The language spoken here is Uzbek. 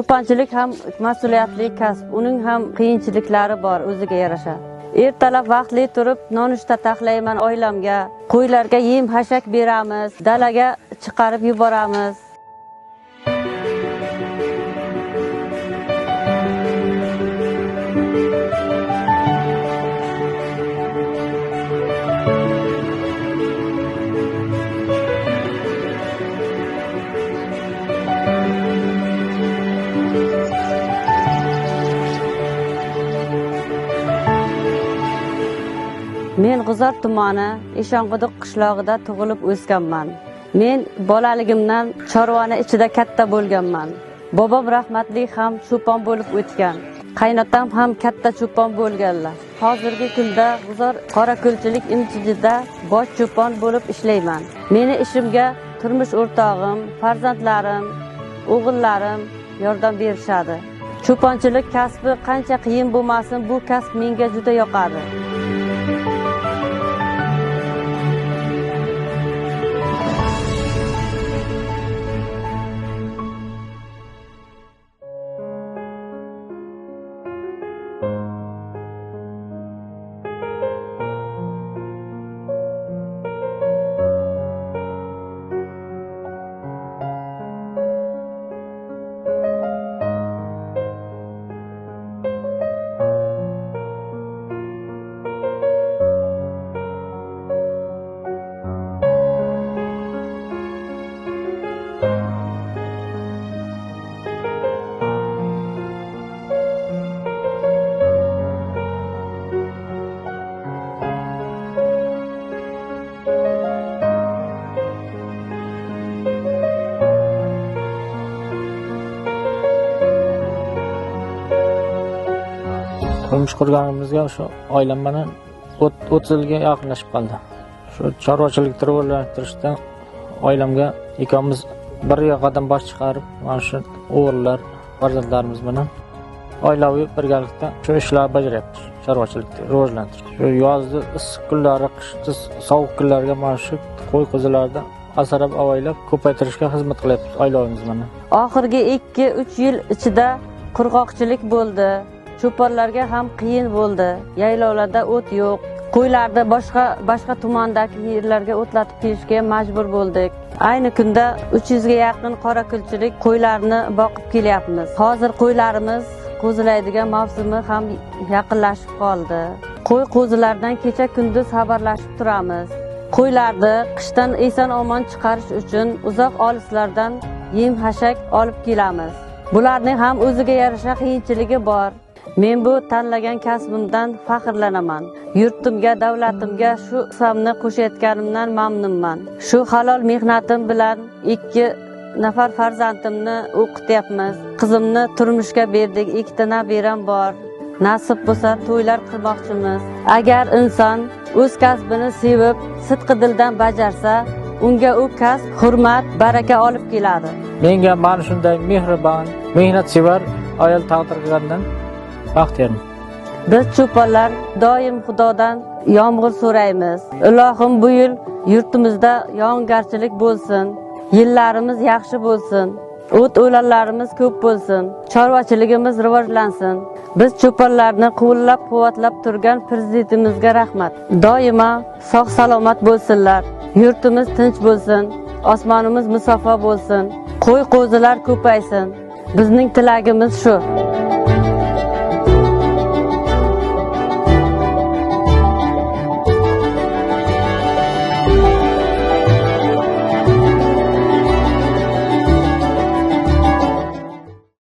Cho'ponchilik ham mas'uliyatli kasb, uning ham qiyinchiliklari bor o'ziga yarasha. Ertalab vaqtli turib nonushta taxlayman oilamga, qo'ylarga yem-hashak beramiz, dalaga chiqarib yuboramiz. Men G'uzor tumani Eshonquduq qishlog'ida tug'ilib o'sganman. Men bolaligimdan chorvani ichida katta bo'lganman. Bobom rahmatli ham cho'pon bo'lib o'tgan. Qaynotam ham katta cho'pon bo'lganlar. Hozirgi kunda G'uzor qorako'lchilik imchijida bosh cho'pon bo'lib ishlayman. Meni ishimga turmush o'rtog'im, farzandlarim, o'g'illarim yordam berishadi. Cho'ponchilik kasbi qancha qiyin bo'lmasin, bu kasb menga juda yoqadi. Turmush qurganimizga shu oilam bilan 30 yilga yaqinlashib qoldi. Shu chorvachilikda rivojlantirishdan oilamga ikkomiz bir yoqadan bosh chiqarib, mana shu o'g'illar, farzandlarimiz bilan oilaviy birgalikda shu ishlarni bajaryapmiz. Chorvachilikni rivojlantirish. Shu yozda issiq kunlari, qishda sovuq kunlarga mana shu qo'y-qo'zilarni asrab avaylab ko'paytirishga xizmat qilyapmiz oilamiz bilan. Oxirgi 2-3 yil ichida qurg'oqchilik bo'ldi. Cho'ponlarga ham qiyin bo'ldi. Yaylovlarda o't yo'q. Qo'ylarni boshqa tumandagi yerlarga o'tlatib kelishga majbur bo'ldik. Ayni kunda 300 ga yaqin qorako'lchilik qo'ylarni boqib kelyapmiz. Hozir qo'ylarimiz qo'zilaydigan mavsumi ham yaqinlashib qoldi. Qo'y-qo'zilardan kecha-kunduz xabarlashib turamiz. Qo'ylarni qishdan eson-omon chiqarish uchun uzoq olislardan yem-hashak olib kelamiz. Bularning ham o'ziga yarasha qiyinchiligi bor. Men bu tanlagan kasbimdan faxrlanaman. Yurtimga, davlatimga shu hisobni qo'shayotganimdan mamnunman. Shu halol mehnatim bilan 2 nafar farzandimni o'qityapmiz. Qizimni turmushga berdik, 2 ta nabiram bor. Nasib bo'lsa to'ylar qilmoqchimiz. Agar inson o'z kasbini sevib, sidqi dildan bajarsa, unga u kasb hurmat, baraka olib keladi. Menga mana shunday mehribon, mehnatsevar ayol taqdir qilgandan baxtiyorman. Biz cho'ponlar doim Xudodan yomg'ir so'raymiz. Ilohim bu yil yurtimizda yog'ingarchilik bo'lsin, yillarimiz yaxshi bo'lsin, o't-o'lanlarimiz ko'p bo'lsin, chorvachiligimiz rivojlansin. Biz cho'ponlarni qo'llab-quvvatlab turgan prezidentimizga rahmat. Doimo sog'-salomat bo'lsinlar. Yurtimiz tinch bo'lsin, osmonimiz musaffo bo'lsin, qo'y-qo'zilar ko'paysin. Bizning tilagimiz shu.